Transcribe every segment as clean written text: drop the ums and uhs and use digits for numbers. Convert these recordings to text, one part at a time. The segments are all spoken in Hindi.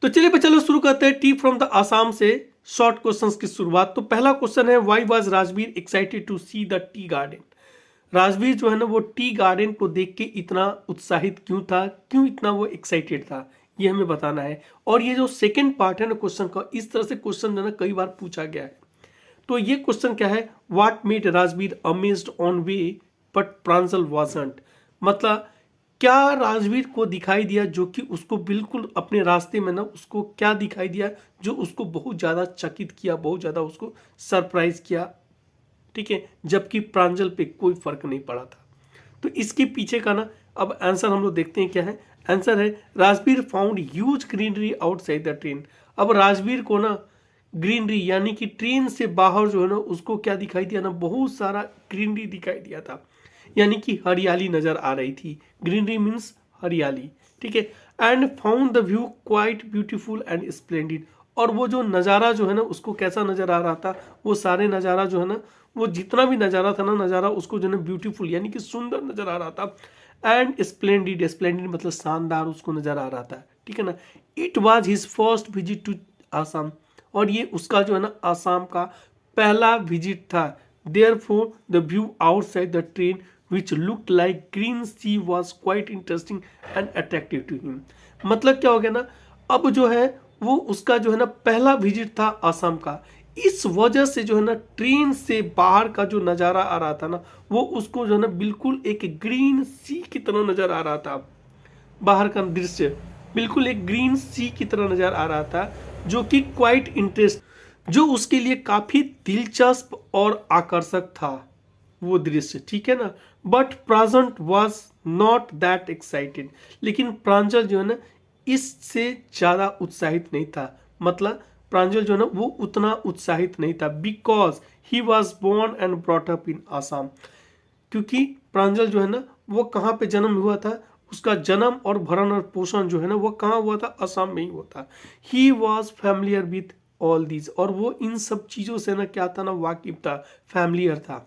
तो चलिए चलो शुरू करते हैं टी फ्रॉम द आसाम से शॉर्ट क्वेश्चंस की शुरुआत। तो पहला क्वेश्चन है, why was Rajveer excited to see the tea garden. Rajveer जो है ना वो टी गार्डन को देख के इतना उत्साहित क्यों था, क्यों इतना वो एक्साइटेड था, ये हमें बताना है। और ये जो सेकंड पार्ट है ना क्वेश्चन का, इस तरह से क्वेश्चन जो है ना कई बार पूछा गया है। तो ये क्वेश्चन क्या है, what made Rajveer amazed on way but Pranjal wasn't. मतलब क्या राजवीर को दिखाई दिया जो कि उसको बिल्कुल अपने रास्ते में ना, उसको क्या दिखाई दिया जो उसको बहुत ज़्यादा चकित किया, बहुत ज़्यादा उसको सरप्राइज किया, ठीक है, जबकि प्रांजल पे कोई फर्क नहीं पड़ा था। तो इसके पीछे का ना अब आंसर हम लोग देखते हैं क्या है। आंसर है, Rajveer found huge greenery outside the train. अब राजवीर को ना ग्रीनरी यानी कि ट्रेन से बाहर जो है ना उसको क्या दिखाई दिया ना, बहुत सारा ग्रीनरी दिखाई दिया था, यानी कि हरियाली नजर आ रही थी। ग्रीनरी मीन्स हरियाली, ठीक है। And found the view quite beautiful and splendid. और वो जो नज़ारा जो है ना उसको कैसा नजर आ रहा था, वो सारे नज़ारा जो है ना, वो जितना भी नज़ारा था ना, नज़ारा उसको जो है ना ब्यूटीफुल यानी कि सुंदर नजर आ रहा था। एंड स्प्लेंडिड, स्प्लेंडिड मतलब शानदार उसको नजर आ रहा था, ठीक है ना। It was his first visit to Assam. और ये उसका जो है ना आसाम का पहला विजिट था। Therefore, the view outside the train, which looked like green sea, was quite interesting and attractive to him. मतलब क्या हो गया ना, अब जो है वो उसका जो है ना पहला विजिट था आसाम का। इस वजह से जो है ना ट्रेन से बाहर का जो नज़ारा आ रहा था ना, वो उसको जो है ना बिल्कुल एक ग्रीन सी की तरह नज़र आ रहा था। बाहर का दृश्य बिल्कुल एक ग्रीन सी की तरह नज़र आ रहा था, जो कि क्वाइट इंटरेस्ट, जो उसके लिए काफी दिलचस्प और आकर्षक था वो दृश्य, ठीक है ना। But Pranjal was not that excited. लेकिन प्रांजल जो है ना इससे ज्यादा उत्साहित नहीं था। मतलब प्रांजल जो है ना वो उतना उत्साहित नहीं था, because he was born and brought up in Assam. क्योंकि प्रांजल जो है ना वो कहाँ पे जन्म हुआ था, उसका जन्म और भरण और पोषण जो है ना वो कहाँ हुआ था, असम में ही हुआ था। He was familiar with all these, और वो इन सब चीजों से ना क्या था ना वाकिफ था, फैमिलियर था।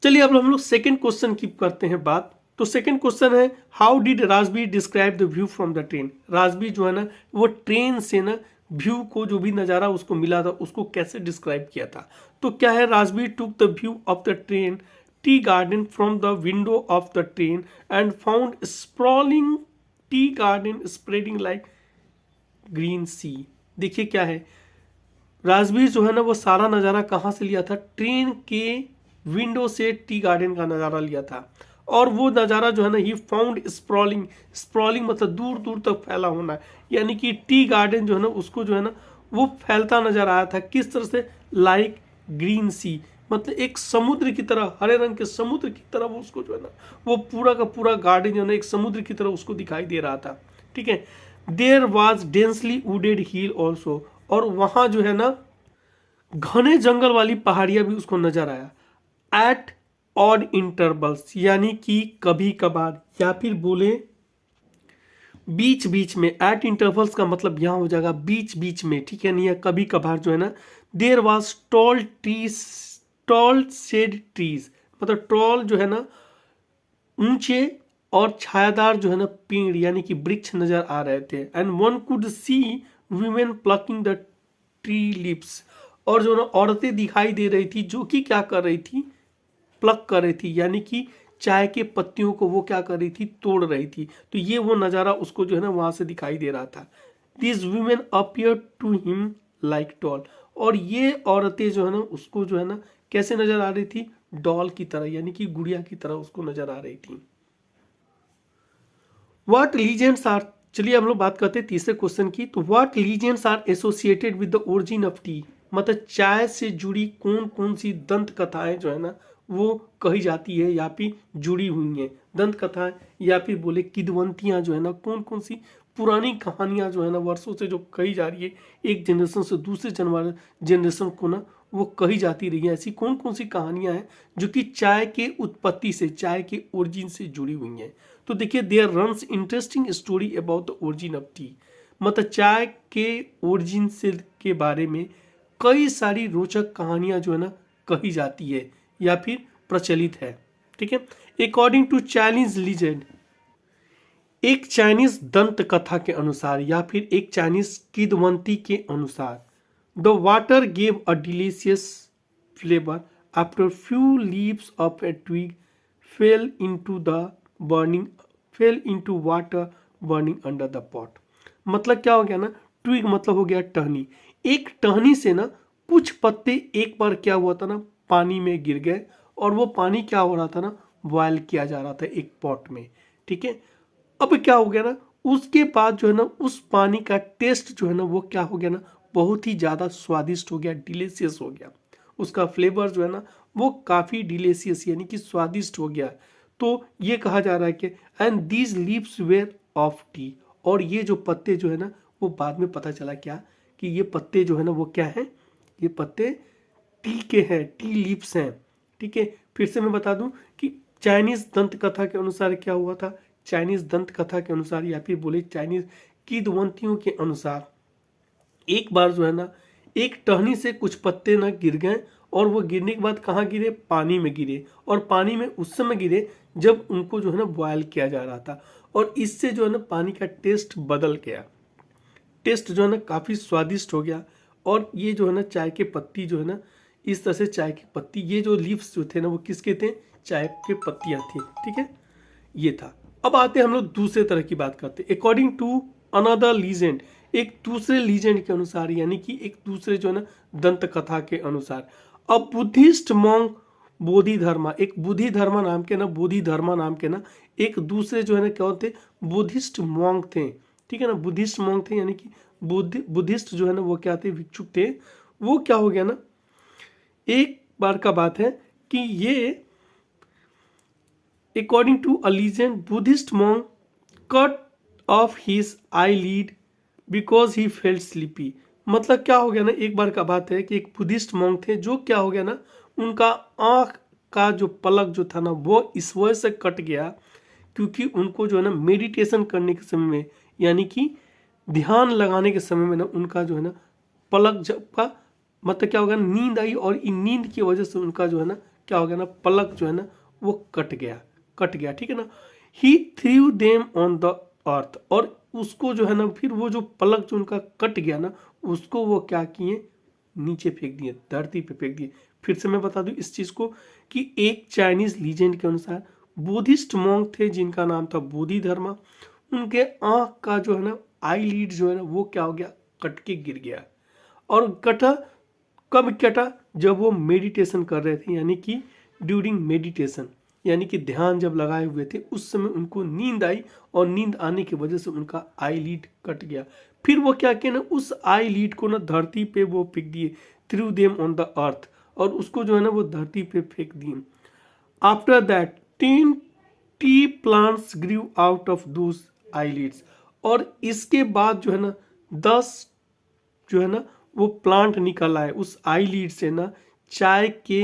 चलिए अब हम लोग सेकंड क्वेश्चन की करते हैं बात। तो सेकंड क्वेश्चन है, how did Rajveer describe the view from the train. Rajveer जो है ना वो ट्रेन से ना व्यू को, जो भी नज़ारा उसको मिला था उसको कैसे डिस्क्राइब किया था। तो क्या है, Rajveer took the view of the train tea garden from the window of the train and found sprawling tea garden spreading like green sea. देखिए क्या है, राजवीर जो है ना वो सारा नज़ारा कहाँ से लिया था, ट्रेन के विंडो से टी गार्डन का नज़ारा लिया था। और वो नज़ारा जो है ना ही फाउंड स्प्रॉलिंग, स्प्रॉलिंग मतलब दूर दूर तक फैला होना, यानी कि टी गार्डन जो है ना उसको जो है ना वो फैलता नजर आया था। किस तरह से, लाइक ग्रीन सी, मतलब एक समुद्र की तरह, हरे रंग के समुद्र की तरह वो उसको जो है ना वो पूरा का पूरा गार्डन जो है ना एक समुद्र की तरह उसको दिखाई दे रहा था, ठीक है। There was densely wooded hill also, और वहां जो है ना घने जंगल वाली पहाड़ियां भी उसको नजर आया। एट ऑड इंटरवल्स यानी कि कभी कभार, या फिर बोले बीच बीच में। एट इंटरवल्स का मतलब यहां हो जाएगा बीच बीच में, ठीक है नहीं, या कभी कभार जो है ना। There was tall trees, tall shade trees, मतलब टॉल जो है ना ऊंचे और छायादार जो है ना पेड़ यानी कि वृक्ष नजर आ रहे थे। And one could see women plucking the tree lips, और जो ना औरतें दिखाई दे रही थी जो कि क्या कर रही थी, प्लक कर रही थी, यानी कि चाय के पत्तियों को वो क्या कर रही थी, तोड़ रही थी। तो ये वो नज़ारा उसको जो है ना वहां से दिखाई दे रहा था। This women appear to him like doll, और ये औरतें जो है ना उसको जो है ना कैसे नजर आ रही थी, डॉल की तरह, यानी कि गुड़िया की तरह उसको नजर आ रही थी। व्हाट लीजेंड्स आर, चलिए हम लोग बात करते हैं तीसरे क्वेश्चन की। तो what legends are associated with the origin of tea, मतलब चाय से जुड़ी कौन कौन सी दंत कथाएं जो है ना वो कही जाती है या फिर जुड़ी हुई हैं। दंत कथाएं या फिर बोले किदवंतियां जो है ना, कौन कौन सी पुरानी कहानियां जो है ना वर्षों से जो कही जा रही है, एक जनरेशन से दूसरे जनरेशन को ना वो कही जाती रही है। ऐसी कौन कौन सी कहानियां हैं जो कि चाय के उत्पत्ति से, चाय के ओरिजिन से जुड़ी हुई हैं। तो देखिए, there runs interesting story about the origin of tea, मतलब चाय के ओरिजिन से के बारे में कई सारी रोचक कहानियां जो है ना कही जाती है या फिर प्रचलित है, ठीक है। अकॉर्डिंग टू चाइनीज लीजेंड, एक चाइनीज दंत कथा के अनुसार या फिर एक चाइनीज किदवंती के अनुसार the water gave a delicious flavour after few leaves of a twig fell into the burning fell into water burning under the pot. मतलब क्या हो गया ना, ट्विग मतलब हो गया टहनी। एक टहनी से ना कुछ पत्ते एक बार क्या हुआ था ना, पानी में गिर गए और वो पानी क्या हो रहा था ना, बॉयल किया जा रहा था एक पॉट में। ठीक है, अब क्या हो गया ना, उसके बाद जो है ना उस पानी का टेस्ट जो है ना वो क्या हो गया ना, बहुत ही ज़्यादा स्वादिष्ट हो गया, डिलीशियस हो गया। उसका फ्लेवर जो है ना वो काफ़ी डिलीशियस यानी कि स्वादिष्ट हो गया। तो ये कहा जा रहा है कि and these leaves were of tea, और ये जो पत्ते जो है ना वो बाद में पता चला क्या कि ये पत्ते जो है ना वो क्या है, ये पत्ते टी के हैं, टी लीव्स हैं। ठीक है, फिर से मैं बता दूं कि चाइनीज दंत कथा के अनुसार क्या हुआ था, चाइनीज दंत कथा के अनुसार या फिर बोले चाइनीज किदवंतियों के अनुसार एक बार जो है ना एक टहनी से कुछ पत्ते ना गिर गए और वो गिरने के बाद कहाँ गिरे, पानी में गिरे। और पानी में उस समय गिरे जब उनको जो है ना बॉयल किया जा रहा था, और इससे जो है ना पानी का टेस्ट बदल गया, टेस्ट जो है ना काफ़ी स्वादिष्ट हो गया। और ये जो है ना चाय के पत्ती जो है ना, इस तरह से चाय की पत्ती, ये जो लीव्स जो थे ना वो किसके थे, चाय के पत्तियां थी। ठीक है, ये था। अब आते हैं हम लोग दूसरे तरह की बात करते हैं। अकॉर्डिंग टू अनदर लीजेंड, एक दूसरे लीजेंड के अनुसार यानी कि एक दूसरे जो है ना दंत कथा के अनुसार, अ बुद्धिस्ट मॉन्क बोधि धर्मा, एक बुद्धि धर्मा नाम के ना, बोधि धर्मा नाम के ना एक दूसरे जो है ना क्या होते, बुद्धिस्ट मॉन्क थे। ठीक है ना, बुद्धिस्ट मॉन्क थे यानी कि बुद्धिस्ट जो है ना वो क्या थे, भिक्षुक थे। वो क्या हो गया ना, एक बार का बात है कि ये according to a legend Buddhist monk cut off his eyelid because he felt sleepy. मतलब क्या हो गया ना, एक बार का बात है कि एक बुद्धिस्ट मॉन्क थे जो क्या हो गया ना, उनका आंख का जो पलक जो था ना वो इस वजह से कट गया क्योंकि उनको जो है ना मेडिटेशन करने के समय में यानी कि ध्यान लगाने के समय में ना उनका जो है ना पलक जब का मतलब क्या होगा, नींद आई और इन नींद की वजह से उनका जो है ना क्या हो गया ना, पलक जो है ना वो कट गया। ठीक है ना, he threw them on the earth, और उसको जो है ना फिर वो जो पलक जो उनका कट गया ना उसको वो क्या किए, नीचे फेंक दिए, धरती पे फेंक दिए। फिर से मैं बता दूं इस चीज को कि एक चाइनीज लीजेंड के अनुसार बुद्धिस्ट मॉन्क थे जिनका नाम था बोधि धर्मा, उनके आंख का जो है ना आई लीड जो है ना वो क्या हो गया, कट के गिर गया। और कटा कब कटा, जब वो मेडिटेशन कर रहे थे यानी कि ड्यूरिंग मेडिटेशन, यानी कि ध्यान जब लगाए हुए थे उस समय उनको नींद आई और नींद आने की वजह से उनका आई लीड कट गया। फिर वो क्या किया ना, उस आई लीड को ना धरती पे वो फेंक दिए, through them on the earth, और उसको जो है ना वो धरती पे फेंक दिए। After that 10 tea plants grew out of those eyelids, और इसके बाद जो है ना 10 जो है ना वो प्लांट निकल आए उस आईलिड से ना, चाय के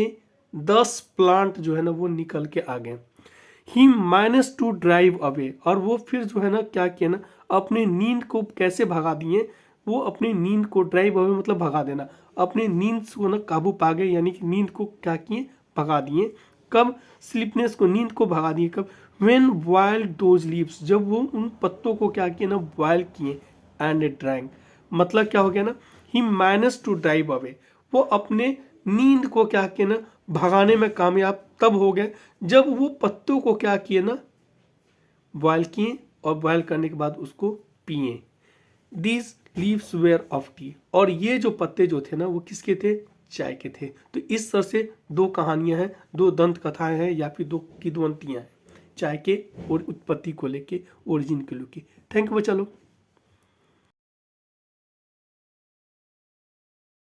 10 प्लांट जो है ना वो निकल के आ गए। ही मैनेज टू ड्राइव अवे, और वो फिर जो है ना क्या किया ना, अपने नींद को कैसे भगा दिए, वो अपनी नींद को ड्राइव अवे मतलब भगा देना, अपने नींद को ना काबू पा गए यानी कि नींद को क्या किए, भगा दिए। कब, स्लीपनेस को, नींद को भगा दिए कब, व्हेन बॉइल्ड दोज लीव्स, जब वो उन पत्तों को क्या किए ना बॉयल किए, एंड ड्रैंक, मतलब क्या हो गया ना, ही मैनेज टू ड्राइव अवे, वो अपने नींद को क्या किए ना भगाने में कामयाब तब हो गए जब वो पत्तों को क्या किए ना बॉयल किए और बॉयल करने के बाद उसको पिए। These leaves were of tea, और ये जो पत्ते जो थे ना वो किसके थे, चाय के थे। तो इस तरह से दो कहानियां हैं, दो दंत कथाएं हैं या फिर दो किदवंतियां हैं चाय के और उत्पत्ति को लेके, ओरिजिन को लेके। थैंक यू बच्चा लोग।